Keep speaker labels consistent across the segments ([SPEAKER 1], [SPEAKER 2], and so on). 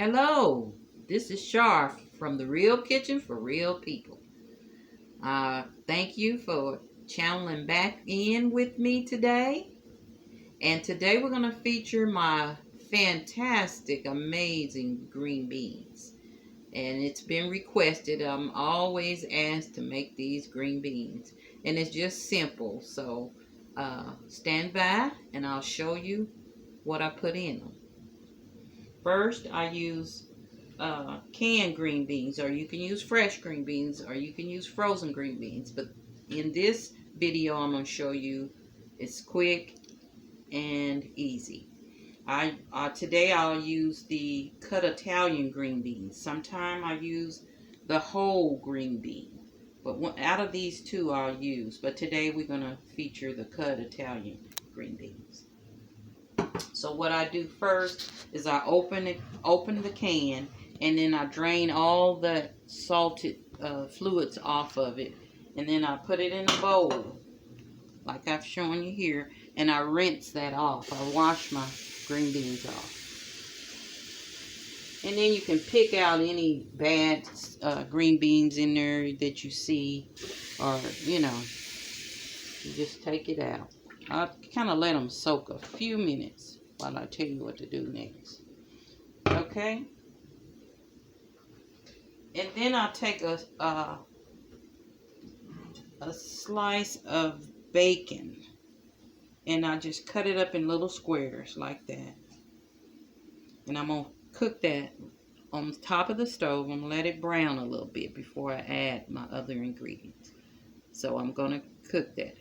[SPEAKER 1] Hello, this is Shar from The Real Kitchen for Real People. Thank you for channeling back in with me today. And today we're going to feature my fantastic, amazing green beans. And it's been requested. I'm always asked to make these green beans. And it's just simple. So stand by and I'll show you what I put in them. First, I use canned green beans, or you can use fresh green beans, or you can use frozen green beans. But in this video, I'm going to show you it's quick and easy. Today I'll use the cut Italian green beans. Sometimes I use the whole green bean, but out of these two I'll use. But today we're going to feature the cut Italian green beans. So what I do first is I open the can, and then I drain all the salted fluids off of it, and then I put it in a bowl like I've shown you here, and I rinse that off. I wash my green beans off. And then you can pick out any bad green beans in there that you see, or you just take it out. I kind of let them soak a few minutes while I tell you what to do next. Okay? And then I'll take a slice of bacon, and I just cut it up in little squares like that. And I'm going to cook that on the top of the stove. I'm going to let it brown a little bit before I add my other ingredients. So I'm going to cook that.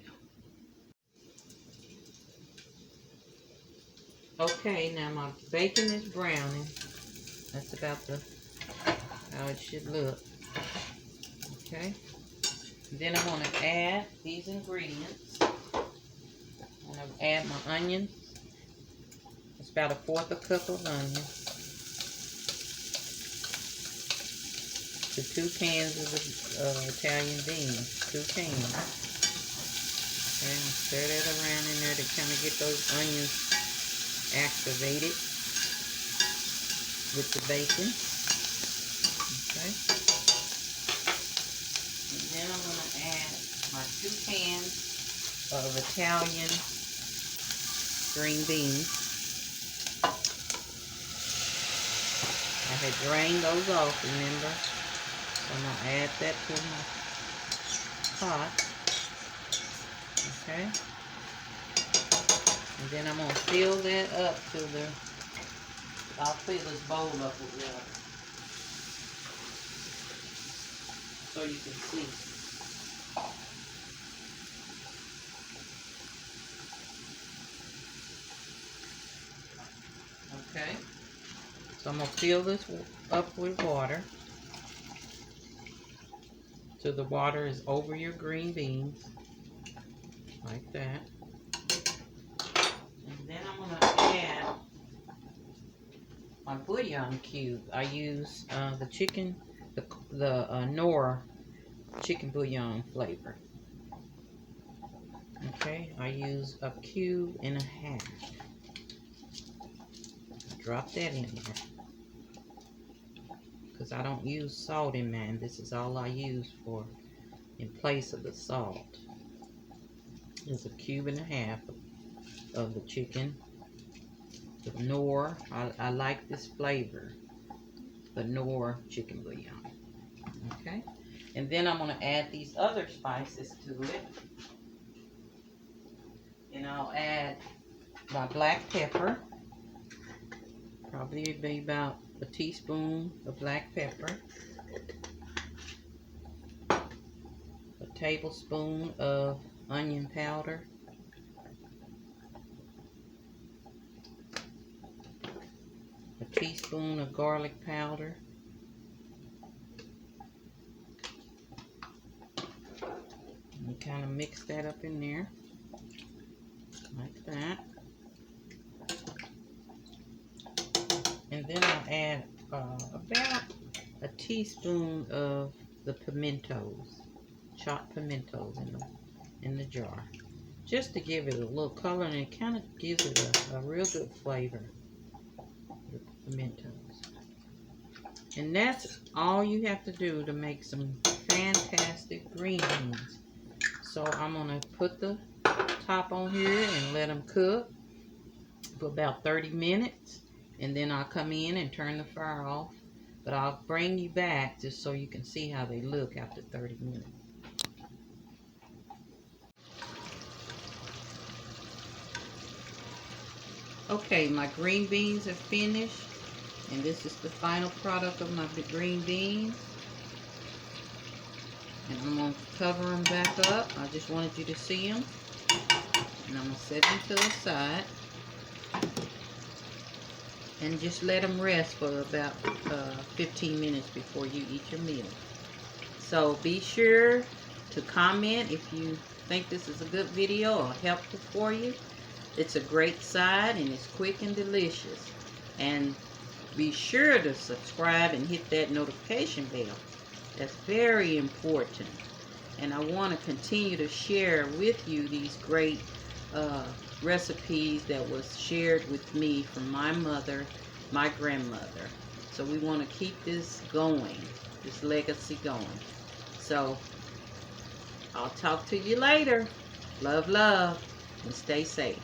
[SPEAKER 1] Okay, now my bacon is browning. That's about how it should look. Okay. Then I'm going to add these ingredients. I'm going to add my onions. It's about 1/4 cup of onions to 2 cans of Italian beans. 2 cans. Okay, I'll stir that around in there to kind of get those onions activated with the bacon. Okay. And then I'm going to add my 2 cans of Italian green beans. I had drained those off, remember? So I'm going to add that to my pot. Okay. And then I'm going to fill that up I'll fill this bowl up with water so you can see. Okay. So I'm going to fill this up with water till the water is over your green beans. Like that. And then I'm going to add my bouillon cube. I use the chicken, the Nora chicken bouillon flavor. Okay, I use 1.5 cubes. Drop that in there because I don't use salt in mine. This is all I use in place of the salt. It's 1.5 cubes of the chicken. The Nora, I like this flavor, the Nora chicken bouillon. Okay, and then I'm going to add these other spices to it, and I'll add my black pepper. Probably be about 1 teaspoon of black pepper, 1 tablespoon of onion powder, 1 teaspoon of garlic powder, and kind of mix that up in there like that. And then I'll add about 1 teaspoon of the pimentos, chopped pimentos in the jar, just to give it a little color, and it kind of gives it a real good flavor. The pimentos. And that's all you have to do to make some fantastic green beans. So I'm going to put the top on here and let them cook for about 30 minutes. And then I'll come in and turn the fire off. But I'll bring you back just so you can see how they look after 30 minutes. Okay, my green beans are finished. And this is the final product of my green beans. And I'm going to cover them back up. I just wanted you to see them. And I'm going to set them to the side. And just let them rest for about 15 minutes before you eat your meal. So be sure to comment if you think this is a good video or helpful for you. It's a great side and it's quick and delicious. And be sure to subscribe and hit that notification bell. That's very important. And I want to continue to share with you these great recipes that was shared with me from my mother, my grandmother. So we want to keep this going, this legacy going. So I'll talk to you later. Love, love, and stay safe.